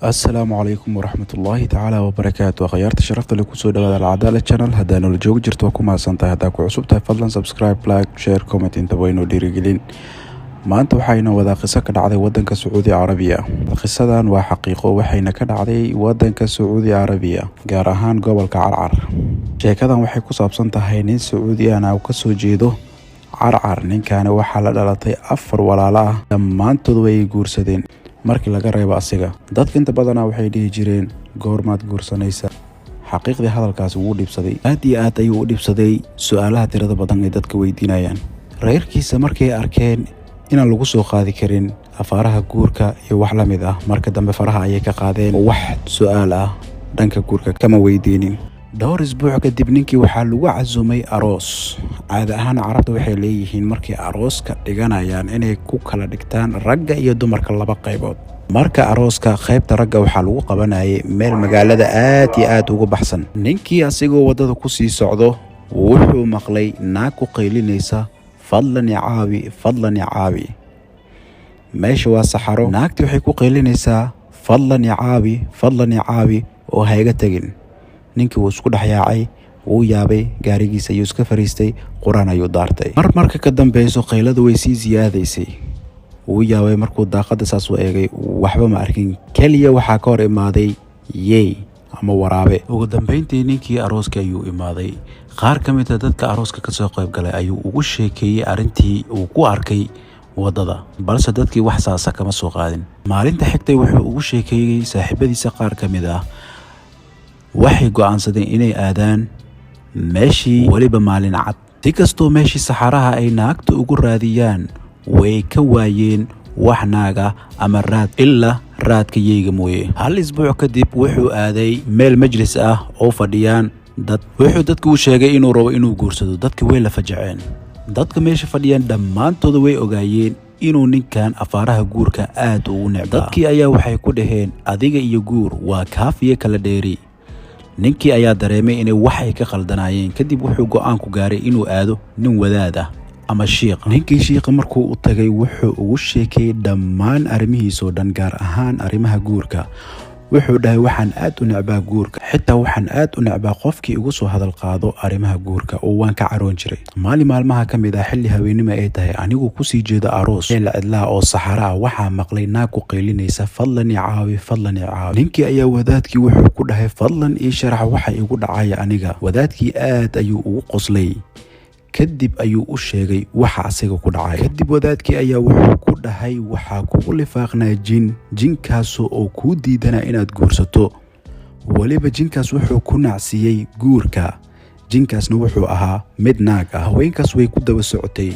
السلام عليكم ورحمة الله تعالى وبركاته. خيارت شرفت لك وسود هذا العدالة channel. هدانا الجوج جرت وكم أصلا هداك وعصبتها فضلا سبسكرايب لايك شير كومنت انت وينو ديريجلين ما أنت وحينا وذا قصة كدعدي ودنك سعودي عربية. القصة دان وحقيقة وحينا كدعدي ودنك سعودي عربية جارهان قبل كعرعر شيكاdan waxay ku saabsan tahay nin Sacuudiyan ah oo ka soo jeedo Carcar. ninkan waxa la dhalatay afar walaalo ah dhammaantood way guursadeen markii laga reebo asiga. dadka inta badan waxay dhihi jireen goormaad guursanaysa. xaqiiqdii hadalkaas wuu dhibsaday aad iyo aad ayuu u dhibsaday su'aalaha tirada badan ee dadka weydiinayaan. reerkiisa markay arkeen inaan lagu soo qaadi karin afaaraha guurka iyo wax la mid ah marka dambe faraha ayay ka qaadeen wax su'aal ah dhanka guurka kama weydiinin. dhowr isbuuc kadib ninkii waxaa lagu cazumay aroos. caadi ahaan carabta waxay leeyihiin markii arooska dhiganayaan inay ku kala dhigtaan ragga iyo dumarka laba qaybood. marka arooska qaybta ragga waxaa lagu qabanayay meel magaalada aad iyo aad uga baxsan. ninkii asigoo wadada ku sii socdo wuxuu maqlay naag ku qaylinaysa fadlan ya caawi fadlan ya caawi. meesha waa saxaro. naagtii waxay ku qaylinaysaa fadlan ya caawi fadlan ya caawi oo ha iga tagin. ninkii wuu isku dhex yaacay wuu yaabay gaarigiisa ayuu iska fariistay quraan ayuu daartay. marka ka dambeyso qayladu way sii siyaadaysay. wuu yaabay markuu daaqada saas u eegay waxba ma arkin. kaliya waxaa ka hor imaaday yey ama waraabe. ugu dambeyntii ninkii arooska ayuu imaaday. qaar ka mid ah dadka arooska ka soo qayb galay ayuu ugu sheekeeyey arrintii uu ku arkay wadada, balse dadkii wax saasa kama soo qaadin. maalinta xigtay wuxuu ugu sheekeeyey saaxiibadiisa qaar ka mid ah waxay go'aansadeen inay aadaan meeshii weliba maalin cad. si kastoo meeshii saxaraha ay naagta ugu raadiyaan way ka waayeen wax naaga ama raad ilaa raadka yeyga mooye. hal isbuuc kadib wuxuu aaday meel majlis ah oo fadhiyaan dad. wuxuu dadku u sheegay inuu rabo inuu guursado. dadka way la fajaceen. dadka meesha fadhiyaan dhammaantooda way ogaayeen inuu ninkan afaaraha guurka aad ugu necbaa. dadkii ayaa waxay ku dhaheen adiga iyo guur waa kaafiye kala dheeri. ninkii ayaa dareemay inay waxay ka qaldanayeen. kadib wuxuu go'aan ku gaaray inuu aado nin wadaad ah ama shiiq. ninkii shiiqa markuu u tagay wuxuu ugu sheekeeyey dhammaan arrimihiisoo dhan gaar ahaan arrimaha guurka. wuxuu dhahay waxaan aad u necbaa guurka, xitaa waxaan aad u necbaa qofkii igu soo hadal qaado arrimaha guurka oo waan ka caroon jiray. maalin maalmaha ka mid ah xilli haweenimo ay tahay aniguu kusii jeedo aroos meel cidlaa oo saxara ah waxaa maqlay naag ku qaylinaysa fadlan ya caawi fadlan ya caawi. ninkii ayaa wadaadkii wuxuu ku dhahay fadlan ii sharax waxa igu dhacaya aniga. wadaadkii aad ayuu ugu qoslay. kadib ayuu u sheegay waxa asiga ku dhacay. kadib wadaadkii ayaa wuxuu ku dhahay waxaa kugu lifaaqnaa jinkaasoo oo kuu diidana inaad guursato. weliba jinkaas wuxuu ku nacsiiyey guurka. jinkaasna wuxuu ahaa mid naag ah. haweenkaas way ku daba socotay.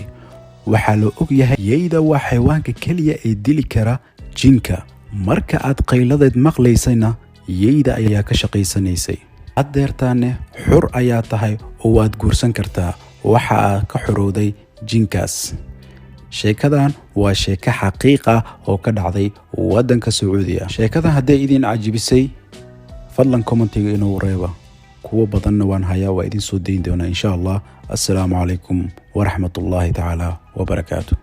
waxaa la og yahay yeyda waa xayawaanka keliya ee dili kara jinka. marka aad qayladeed maqlaysayna yeyda ayaa ka shaqaysanaysay. haddeertaanne xur ayaa tahay oo waad guursan kartaa. waxa aad ka xorowday jinkaas. sheekadan waa sheeko xaqiiq ah oo ka dhacday waddanka Sacuudiya. sheekadan hadday idin cajibisay fadlan commentiga inuu reeba. kuwa badanna waan hayaa waa idin soo dayn doonaa insha Allah. assalaamu calaykum waraxmatullaahi tacaala wabarakaatuh.